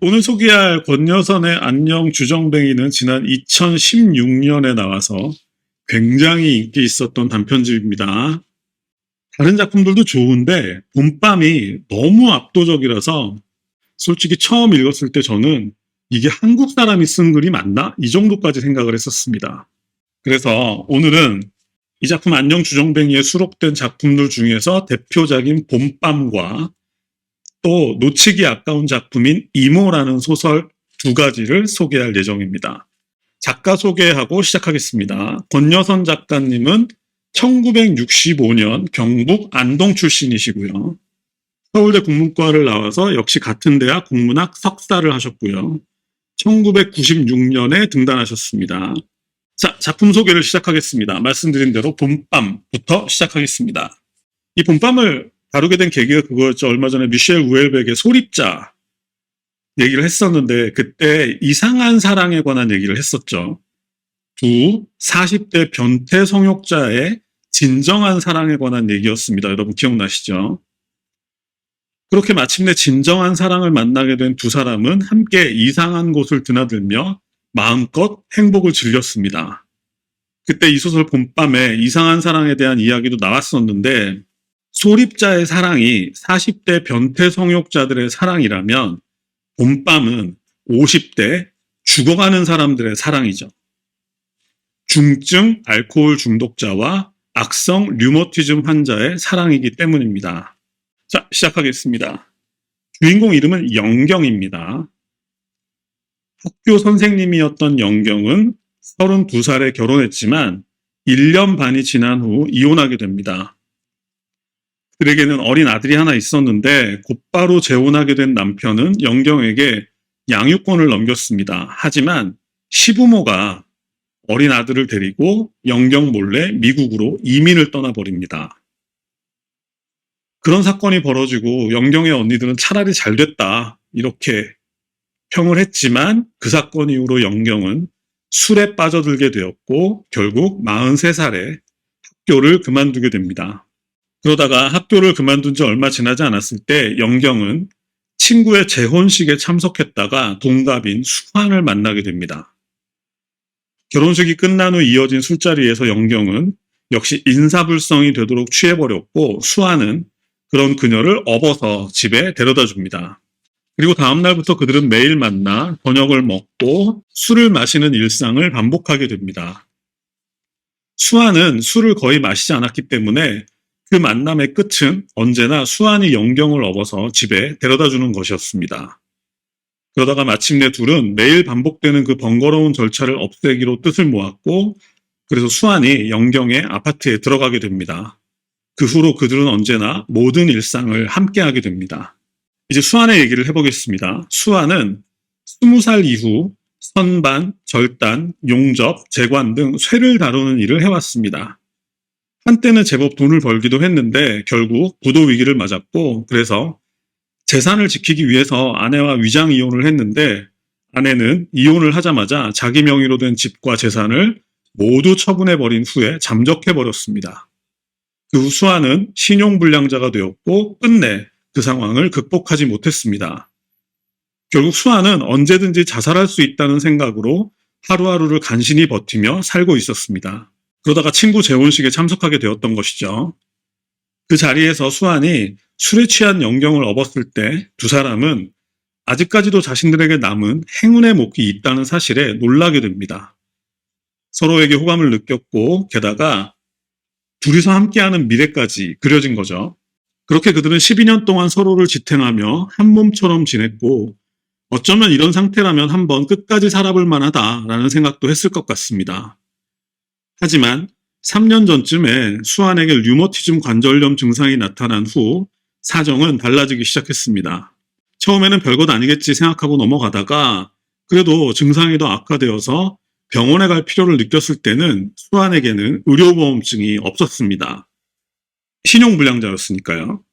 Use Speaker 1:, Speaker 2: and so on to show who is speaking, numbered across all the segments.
Speaker 1: 오늘 소개할 권여선의 안녕 주정뱅이는 지난 2016년에 나와서 굉장히 인기 있었던 단편집입니다. 다른 작품들도 좋은데 봄밤이 너무 압도적이라서 솔직히 처음 읽었을 때 저는 이게 한국 사람이 쓴 글이 맞나? 이 정도까지 생각을 했었습니다. 그래서 오늘은 이 작품 안녕 주정뱅이에 수록된 작품들 중에서 대표작인 봄밤과 또 놓치기 아까운 작품인 이모라는 소설 두 가지를 소개할 예정입니다. 작가 소개하고 시작하겠습니다. 권여선 작가님은 1965년 경북 안동 출신이시고요. 서울대 국문과를 나와서 역시 같은 대학 국문학 석사를 하셨고요. 1996년에 등단하셨습니다. 자, 작품 소개를 시작하겠습니다. 말씀드린 대로 봄밤부터 시작하겠습니다. 이 봄밤을 다루게 된 계기가 그거였죠. 얼마 전에 미셸 우엘백의 소립자 얘기를 했었는데 그때 이상한 사랑에 관한 얘기를 했었죠. 두 40대 변태 성욕자의 진정한 사랑에 관한 얘기였습니다. 여러분 기억나시죠? 그렇게 마침내 진정한 사랑을 만나게 된 두 사람은 함께 이상한 곳을 드나들며 마음껏 행복을 즐겼습니다. 그때 이 소설 봄밤에 이상한 사랑에 대한 이야기도 나왔었는데 소립자의 사랑이 40대 변태 성욕자들의 사랑이라면 봄밤은 50대 죽어가는 사람들의 사랑이죠. 중증 알코올 중독자와 악성 류머티즘 환자의 사랑이기 때문입니다. 자, 시작하겠습니다. 주인공 이름은 영경입니다. 학교 선생님이었던 영경은 32살에 결혼했지만 1년 반이 지난 후 이혼하게 됩니다. 그에게는 어린 아들이 하나 있었는데 곧바로 재혼하게 된 남편은 영경에게 양육권을 넘겼습니다. 하지만 시부모가 어린 아들을 데리고 영경 몰래 미국으로 이민을 떠나버립니다. 그런 사건이 벌어지고 영경의 언니들은 차라리 잘 됐다 이렇게 평을 했지만 그 사건 이후로 영경은 술에 빠져들게 되었고 결국 43살에 학교를 그만두게 됩니다. 그러다가 학교를 그만둔 지 얼마 지나지 않았을 때 영경은 친구의 재혼식에 참석했다가 동갑인 수환을 만나게 됩니다. 결혼식이 끝난 후 이어진 술자리에서 영경은 역시 인사불성이 되도록 취해버렸고 수환은 그런 그녀를 업어서 집에 데려다 줍니다. 그리고 다음 날부터 그들은 매일 만나 저녁을 먹고 술을 마시는 일상을 반복하게 됩니다. 수환은 술을 거의 마시지 않았기 때문에 그 만남의 끝은 언제나 수환이 영경을 업어서 집에 데려다 주는 것이었습니다. 그러다가 마침내 둘은 매일 반복되는 그 번거로운 절차를 없애기로 뜻을 모았고 그래서 수환이 영경의 아파트에 들어가게 됩니다. 그 후로 그들은 언제나 모든 일상을 함께하게 됩니다. 이제 수환의 얘기를 해보겠습니다. 수환은 20살 이후 선반, 절단, 용접, 재관 등 쇠를 다루는 일을 해왔습니다. 한때는 제법 돈을 벌기도 했는데 결국 부도 위기를 맞았고 그래서 재산을 지키기 위해서 아내와 위장 이혼을 했는데 아내는 이혼을 하자마자 자기 명의로 된 집과 재산을 모두 처분해버린 후에 잠적해버렸습니다. 그 후 수아는 신용불량자가 되었고 끝내 그 상황을 극복하지 못했습니다. 결국 수아는 언제든지 자살할 수 있다는 생각으로 하루하루를 간신히 버티며 살고 있었습니다. 그러다가 친구 재혼식에 참석하게 되었던 것이죠. 그 자리에서 수환이 술에 취한 영경을 업었을 때 두 사람은 아직까지도 자신들에게 남은 행운의 목이 있다는 사실에 놀라게 됩니다. 서로에게 호감을 느꼈고 게다가 둘이서 함께하는 미래까지 그려진 거죠. 그렇게 그들은 12년 동안 서로를 지탱하며 한 몸처럼 지냈고 어쩌면 이런 상태라면 한번 끝까지 살아볼 만하다라는 생각도 했을 것 같습니다. 하지만 3년 전쯤에 수환에게 류머티즘 관절염 증상이 나타난 후 사정은 달라지기 시작했습니다. 처음에는 별것 아니겠지 생각하고 넘어가다가 그래도 증상이 더 악화되어서 병원에 갈 필요를 느꼈을 때는 수환에게는 의료보험증이 없었습니다. 신용불량자였으니까요.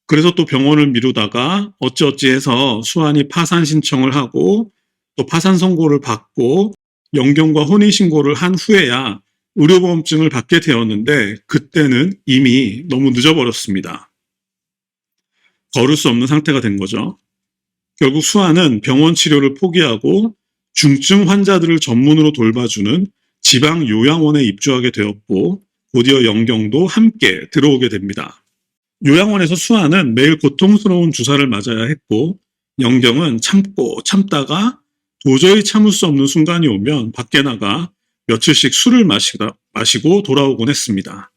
Speaker 1: 그래서 또 병원을 미루다가 어찌어찌해서 수환이 파산 신청을 하고 또 파산 선고를 받고 영경과 혼인신고를 한 후에야 의료보험증을 받게 되었는데 그때는 이미 너무 늦어버렸습니다. 걸을 수 없는 상태가 된 거죠. 결국 수아는 병원 치료를 포기하고 중증 환자들을 전문으로 돌봐주는 지방 요양원에 입주하게 되었고 곧이어 영경도 함께 들어오게 됩니다. 요양원에서 수아는 매일 고통스러운 주사를 맞아야 했고 영경은 참고 참다가 도저히 참을 수 없는 순간이 오면 밖에 나가 며칠씩 술을 마시고 돌아오곤 했습니다.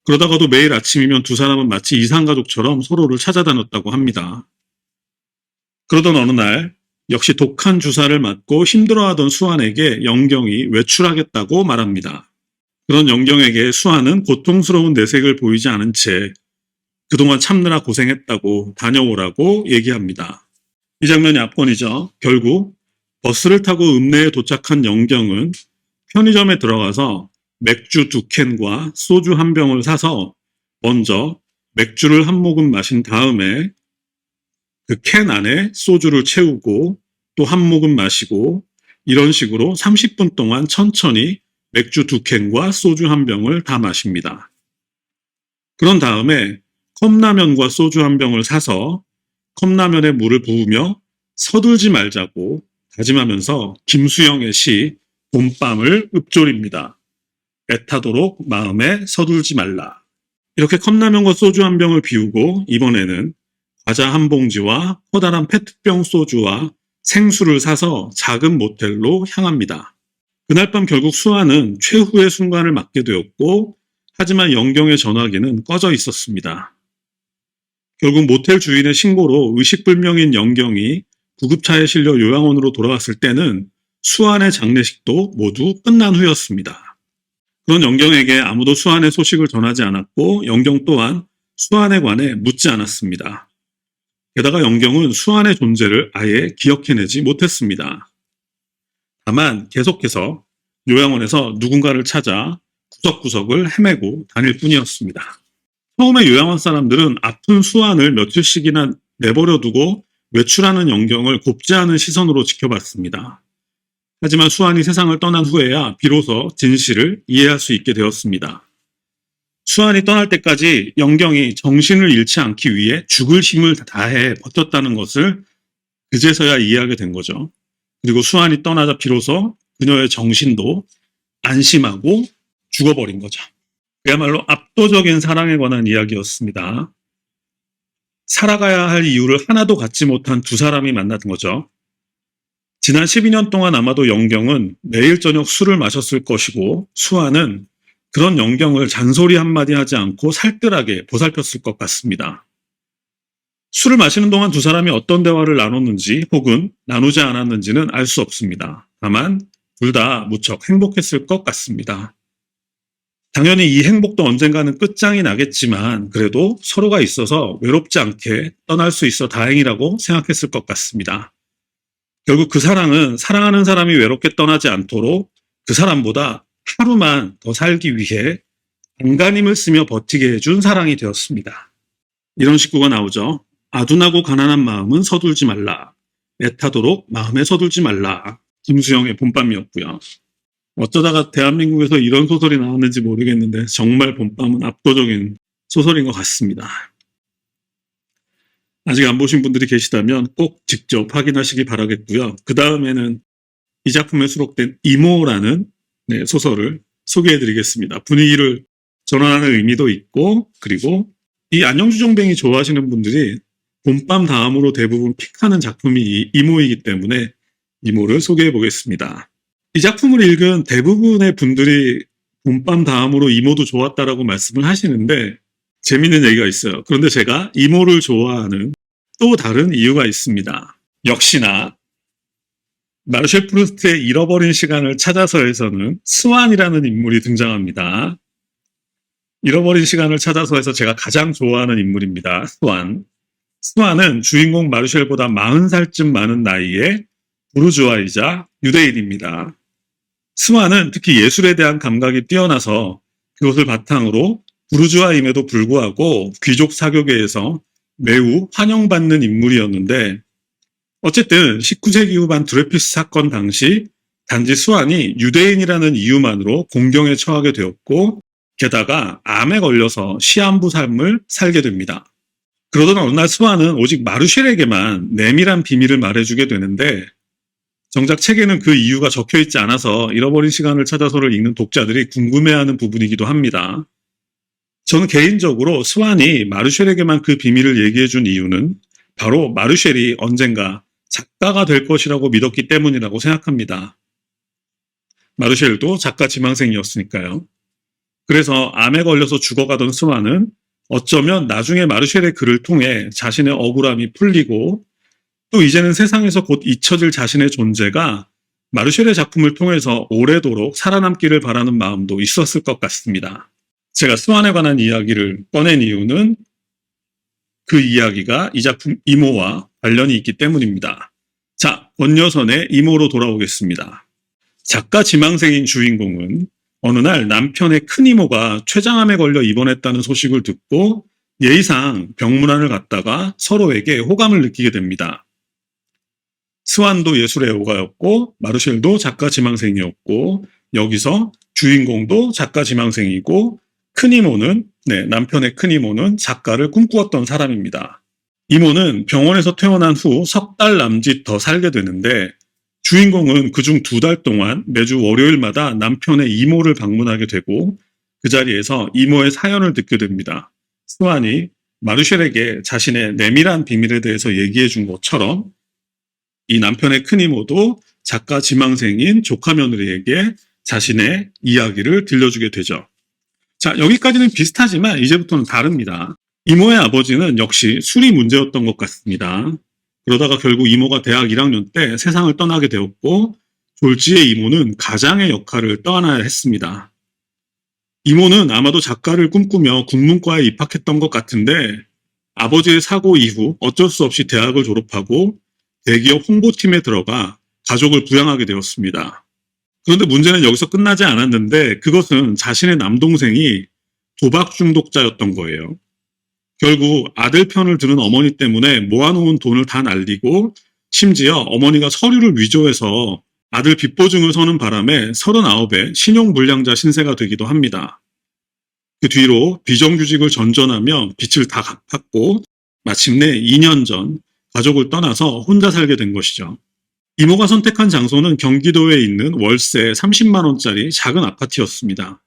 Speaker 1: 그러다가도 매일 아침이면 두 사람은 마치 이상가족처럼 서로를 찾아다녔다고 합니다. 그러던 어느 날 역시 독한 주사를 맞고 힘들어하던 수환에게 영경이 외출하겠다고 말합니다. 그런 영경에게 수환은 고통스러운 내색을 보이지 않은 채 그동안 참느라 고생했다고 다녀오라고 얘기합니다. 이 장면이 압권이죠. 결국 버스를 타고 읍내에 도착한 영경은 편의점에 들어가서 맥주 2캔과 소주 1병을 사서 먼저 맥주를 한 모금 마신 다음에 그 캔 안에 소주를 채우고 또 한 모금 마시고 이런 식으로 30분 동안 천천히 맥주 2캔과 소주 1병을 다 마십니다. 그런 다음에 컵라면과 소주 1병을 사서 컵라면에 물을 부으며 서둘지 말자고 다짐하면서 김수영의 시 봄밤을 읊조립니다. 애타도록 마음에 서둘지 말라. 이렇게 컵라면과 소주 1병을 비우고 이번에는 과자 1봉지와 커다란 페트병 소주와 생수를 사서 작은 모텔로 향합니다. 그날 밤 결국 수아는 최후의 순간을 맞게 되었고 하지만 영경의 전화기는 꺼져 있었습니다. 결국 모텔 주인의 신고로 의식불명인 영경이 구급차에 실려 요양원으로 돌아왔을 때는 수안의 장례식도 모두 끝난 후였습니다. 그런 영경에게 아무도 수안의 소식을 전하지 않았고 영경 또한 수안에 관해 묻지 않았습니다. 게다가 영경은 수안의 존재를 아예 기억해내지 못했습니다. 다만 계속해서 요양원에서 누군가를 찾아 구석구석을 헤매고 다닐 뿐이었습니다. 처음에 요양원 사람들은 아픈 수안을 며칠씩이나 내버려두고 외출하는 영경을 곱지 않은 시선으로 지켜봤습니다. 하지만 수안이 세상을 떠난 후에야 비로소 진실을 이해할 수 있게 되었습니다. 수안이 떠날 때까지 영경이 정신을 잃지 않기 위해 죽을 힘을 다해 버텼다는 것을 그제서야 이해하게 된 거죠. 그리고 수안이 떠나자 비로소 그녀의 정신도 안심하고 죽어버린 거죠. 그야말로 압도적인 사랑에 관한 이야기였습니다. 살아가야 할 이유를 하나도 갖지 못한 두 사람이 만난 거죠. 지난 12년 동안 아마도 영경은 매일 저녁 술을 마셨을 것이고 수아는 그런 영경을 잔소리 한마디 하지 않고 살뜰하게 보살폈을 것 같습니다. 술을 마시는 동안 두 사람이 어떤 대화를 나눴는지 혹은 나누지 않았는지는 알 수 없습니다. 다만 둘 다 무척 행복했을 것 같습니다. 당연히 이 행복도 언젠가는 끝장이 나겠지만 그래도 서로가 있어서 외롭지 않게 떠날 수 있어 다행이라고 생각했을 것 같습니다. 결국 그 사랑은 사랑하는 사람이 외롭게 떠나지 않도록 그 사람보다 하루만 더 살기 위해 안간힘을 쓰며 버티게 해준 사랑이 되었습니다. 이런 식구가 나오죠. 아둔하고 가난한 마음은 서둘지 말라. 애타도록 마음에 서둘지 말라. 김수영의 봄밤이었고요. 어쩌다가 대한민국에서 이런 소설이 나왔는지 모르겠는데 정말 봄밤은 압도적인 소설인 것 같습니다. 아직 안 보신 분들이 계시다면 꼭 직접 확인하시기 바라겠고요. 그 다음에는 이 작품에 수록된 이모라는 소설을 소개해드리겠습니다. 분위기를 전환하는 의미도 있고 그리고 이 안녕주정뱅이 좋아하시는 분들이 봄밤 다음으로 대부분 픽하는 작품이 이모이기 때문에 이모를 소개해보겠습니다. 이 작품을 읽은 대부분의 분들이 봄밤 다음으로 이모도 좋았다라고 말씀을 하시는데 재밌는 얘기가 있어요. 그런데 제가 이모를 좋아하는 또 다른 이유가 있습니다. 역시나 마르셀 프루스트의 잃어버린 시간을 찾아서에서는 스완이라는 인물이 등장합니다. 잃어버린 시간을 찾아서에서 제가 가장 좋아하는 인물입니다. 스완. 스완은 주인공 마르셀보다 40살쯤 많은 나이에 부르주아이자 유대인입니다. 스완은 특히 예술에 대한 감각이 뛰어나서 그것을 바탕으로 부르주아임에도 불구하고 귀족 사교계에서 매우 환영받는 인물이었는데 어쨌든 19세기 후반 드레피스 사건 당시 단지 스완이 유대인이라는 이유만으로 공경에 처하게 되었고 게다가 암에 걸려서 시한부 삶을 살게 됩니다. 그러던 어느 날 스완은 오직 마르쉘에게만 내밀한 비밀을 말해주게 되는데 정작 책에는 그 이유가 적혀있지 않아서 잃어버린 시간을 찾아서를 읽는 독자들이 궁금해하는 부분이기도 합니다. 저는 개인적으로 스완이 마르쉘에게만 그 비밀을 얘기해준 이유는 바로 마르쉘이 언젠가 작가가 될 것이라고 믿었기 때문이라고 생각합니다. 마르쉘도 작가 지망생이었으니까요. 그래서 암에 걸려서 죽어가던 스완은 어쩌면 나중에 마르쉘의 글을 통해 자신의 억울함이 풀리고 또 이제는 세상에서 곧 잊혀질 자신의 존재가 마르쉘의 작품을 통해서 오래도록 살아남기를 바라는 마음도 있었을 것 같습니다. 제가 스완에 관한 이야기를 꺼낸 이유는 그 이야기가 이 작품 이모와 관련이 있기 때문입니다. 자, 원여선의 이모로 돌아오겠습니다. 작가 지망생인 주인공은 어느 날 남편의 큰 이모가 췌장암에 걸려 입원했다는 소식을 듣고 예의상 병문안을 갔다가 서로에게 호감을 느끼게 됩니다. 스완도 예술의 애호가였고 마르쉘도 작가 지망생이었고 여기서 주인공도 작가 지망생이고 남편의 큰 이모는 작가를 꿈꾸었던 사람입니다. 이모는 병원에서 퇴원한 후 석 달 남짓 더 살게 되는데 주인공은 그중 2달 동안 매주 월요일마다 남편의 이모를 방문하게 되고 그 자리에서 이모의 사연을 듣게 됩니다. 스완이 마르쉘에게 자신의 내밀한 비밀에 대해서 얘기해 준 것처럼 이 남편의 큰 이모도 작가 지망생인 조카 며느리에게 자신의 이야기를 들려주게 되죠. 자, 여기까지는 비슷하지만 이제부터는 다릅니다. 이모의 아버지는 역시 술이 문제였던 것 같습니다. 그러다가 결국 이모가 대학 1학년 때 세상을 떠나게 되었고 졸지의 이모는 가장의 역할을 떠안아야 했습니다. 이모는 아마도 작가를 꿈꾸며 국문과에 입학했던 것 같은데 아버지의 사고 이후 어쩔 수 없이 대학을 졸업하고 대기업 홍보팀에 들어가 가족을 부양하게 되었습니다. 그런데 문제는 여기서 끝나지 않았는데 그것은 자신의 남동생이 도박 중독자였던 거예요. 결국 아들 편을 들은 어머니 때문에 모아놓은 돈을 다 날리고 심지어 어머니가 서류를 위조해서 아들 빚보증을 서는 바람에 39의 신용불량자 신세가 되기도 합니다. 그 뒤로 비정규직을 전전하며 빚을 다 갚았고 마침내 2년 전 가족을 떠나서 혼자 살게 된 것이죠. 이모가 선택한 장소는 경기도에 있는 월세 30만 원짜리 작은 아파트였습니다.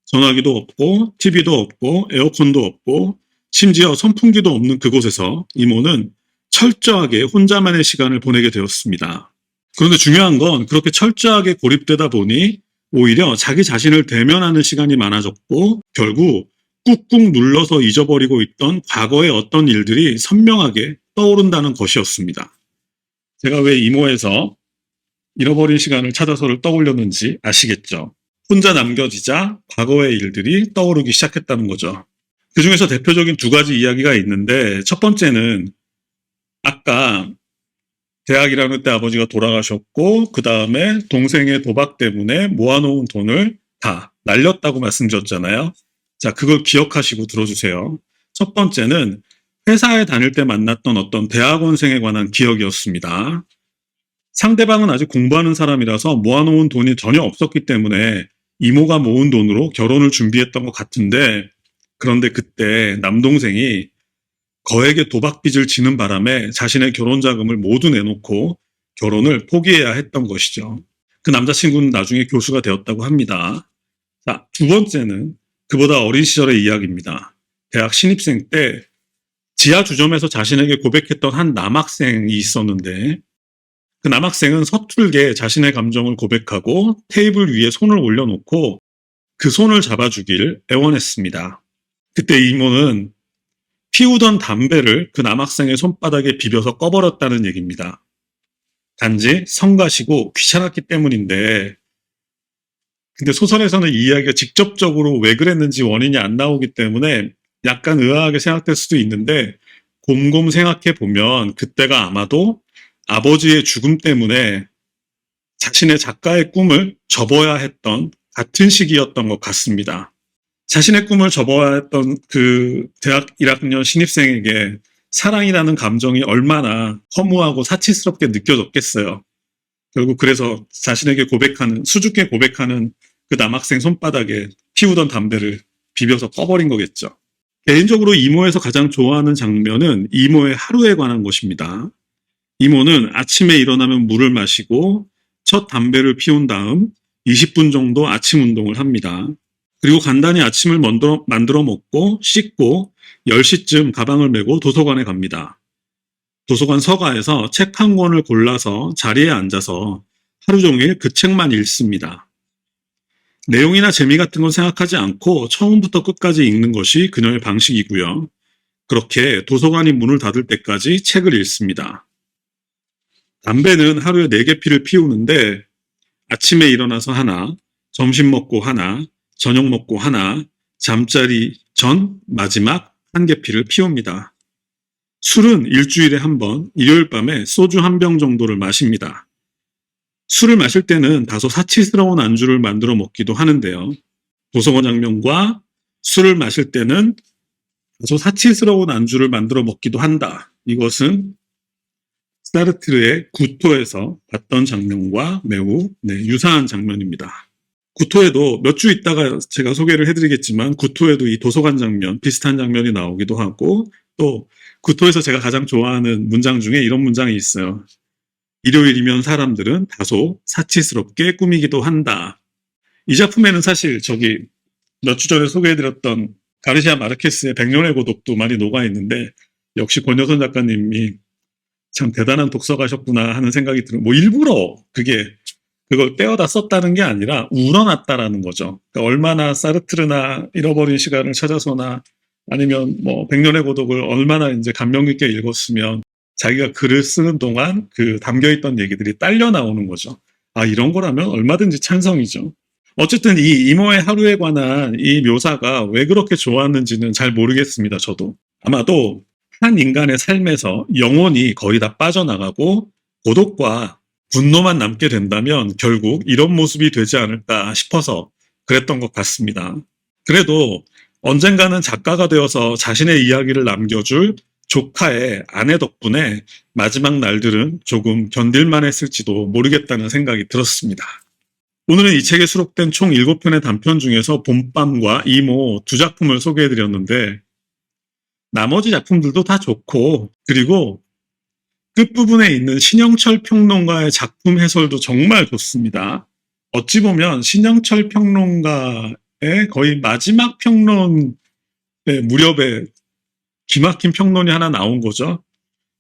Speaker 1: 전화기도 없고 TV도 없고 에어컨도 없고 심지어 선풍기도 없는 그곳에서 이모는 철저하게 혼자만의 시간을 보내게 되었습니다. 그런데 중요한 건 그렇게 철저하게 고립되다 보니 오히려 자기 자신을 대면하는 시간이 많아졌고 결국 꾹꾹 눌러서 잊어버리고 있던 과거의 어떤 일들이 선명하게 떠오른다는 것이었습니다. 제가 왜 이모에서 잃어버린 시간을 찾아서를 떠올렸는지 아시겠죠? 혼자 남겨지자 과거의 일들이 떠오르기 시작했다는 거죠. 그 중에서 대표적인 2가지 이야기가 있는데 첫 번째는 아까 대학 1학년 때 아버지가 돌아가셨고 그 다음에 동생의 도박 때문에 모아놓은 돈을 다 날렸다고 말씀드렸잖아요. 자, 그걸 기억하시고 들어주세요. 첫 번째는 회사에 다닐 때 만났던 어떤 대학원생에 관한 기억이었습니다. 상대방은 아직 공부하는 사람이라서 모아놓은 돈이 전혀 없었기 때문에 이모가 모은 돈으로 결혼을 준비했던 것 같은데 그런데 그때 남동생이 거액의 도박빚을 지는 바람에 자신의 결혼 자금을 모두 내놓고 결혼을 포기해야 했던 것이죠. 그 남자친구는 나중에 교수가 되었다고 합니다. 자, 2번째는 그보다 어린 시절의 이야기입니다. 대학 신입생 때 지하 주점에서 자신에게 고백했던 한 남학생이 있었는데 그 남학생은 서툴게 자신의 감정을 고백하고 테이블 위에 손을 올려놓고 그 손을 잡아주길 애원했습니다. 그때 이모는 피우던 담배를 그 남학생의 손바닥에 비벼서 꺼버렸다는 얘기입니다. 단지 성가시고 귀찮았기 때문인데 근데 소설에서는 이 이야기가 직접적으로 왜 그랬는지 원인이 안 나오기 때문에 약간 의아하게 생각될 수도 있는데 곰곰 생각해 보면 그때가 아마도 아버지의 죽음 때문에 자신의 작가의 꿈을 접어야 했던 같은 시기였던 것 같습니다. 자신의 꿈을 접어야 했던 그 대학 1학년 신입생에게 사랑이라는 감정이 얼마나 허무하고 사치스럽게 느껴졌겠어요. 결국 그래서 자신에게 수줍게 고백하는 그 남학생 손바닥에 피우던 담배를 비벼서 꺼버린 거겠죠. 개인적으로 이모에서 가장 좋아하는 장면은 이모의 하루에 관한 것입니다. 이모는 아침에 일어나면 물을 마시고 첫 담배를 피운 다음 20분 정도 아침 운동을 합니다. 그리고 간단히 아침을 만들어 먹고 씻고 10시쯤 가방을 메고 도서관에 갑니다. 도서관 서가에서 책 한 권을 골라서 자리에 앉아서 하루 종일 그 책만 읽습니다. 내용이나 재미 같은 건 생각하지 않고 처음부터 끝까지 읽는 것이 그녀의 방식이고요. 그렇게 도서관이 문을 닫을 때까지 책을 읽습니다. 담배는 하루에 4개 피를 피우는데 아침에 일어나서 하나, 점심 먹고 하나, 저녁 먹고 하나, 잠자리 전 마지막 1개 피를 피웁니다. 술은 일주일에 한 번, 일요일 밤에 소주 1병 정도를 마십니다. 술을 마실 때는 다소 사치스러운 안주를 만들어 먹기도 하는데요. 도서관 장면과 술을 마실 때는 다소 사치스러운 안주를 만들어 먹기도 한다. 이것은 사르트르의 구토에서 봤던 장면과 매우 유사한 장면입니다. 구토에도 몇 주 있다가 제가 소개를 해드리겠지만 구토에도 이 도서관 장면, 비슷한 장면이 나오기도 하고 또 구토에서 제가 가장 좋아하는 문장 중에 이런 문장이 있어요. 일요일이면 사람들은 다소 사치스럽게 꾸미기도 한다. 이 작품에는 사실 몇 주 전에 소개해드렸던 가르시아 마르케스의 백년의 고독도 많이 녹아있는데 역시 권여선 작가님이 참 대단한 독서가셨구나 하는 생각이 들어요. 뭐 일부러 그걸 떼어다 썼다는 게 아니라 우러났다라는 거죠. 그러니까 얼마나 사르트르나 잃어버린 시간을 찾아서나 아니면 뭐 백년의 고독을 얼마나 이제 감명 깊게 읽었으면 자기가 글을 쓰는 동안 그 담겨있던 얘기들이 딸려 나오는 거죠. 아, 이런 거라면 얼마든지 찬성이죠. 어쨌든 이 이모의 하루에 관한 이 묘사가 왜 그렇게 좋았는지는 잘 모르겠습니다. 저도. 아마도 한 인간의 삶에서 영혼이 거의 다 빠져나가고 고독과 분노만 남게 된다면 결국 이런 모습이 되지 않을까 싶어서 그랬던 것 같습니다. 그래도 언젠가는 작가가 되어서 자신의 이야기를 남겨줄 조카의 아내 덕분에 마지막 날들은 조금 견딜만 했을지도 모르겠다는 생각이 들었습니다. 오늘은 이 책에 수록된 총 7편의 단편 중에서 봄밤과 이모 2작품을 소개해드렸는데 나머지 작품들도 다 좋고 그리고 끝부분에 있는 신영철 평론가의 작품 해설도 정말 좋습니다. 어찌 보면 신영철 평론가의 거의 마지막 평론의 무렵에 기막힌 평론이 하나 나온 거죠.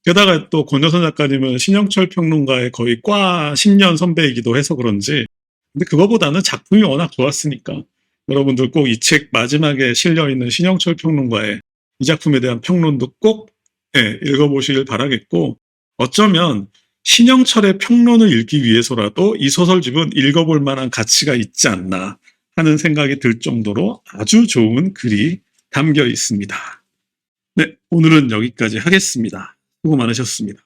Speaker 1: 게다가 또 권여선 작가님은 신영철 평론가의 거의 과 10년 선배이기도 해서 그런지 근데 그거보다는 작품이 워낙 좋았으니까 여러분들 꼭 이 책 마지막에 실려있는 신영철 평론가의 이 작품에 대한 평론도 꼭 읽어보시길 바라겠고 어쩌면 신영철의 평론을 읽기 위해서라도 이 소설집은 읽어볼 만한 가치가 있지 않나 하는 생각이 들 정도로 아주 좋은 글이 담겨 있습니다. 네, 오늘은 여기까지 하겠습니다. 수고 많으셨습니다.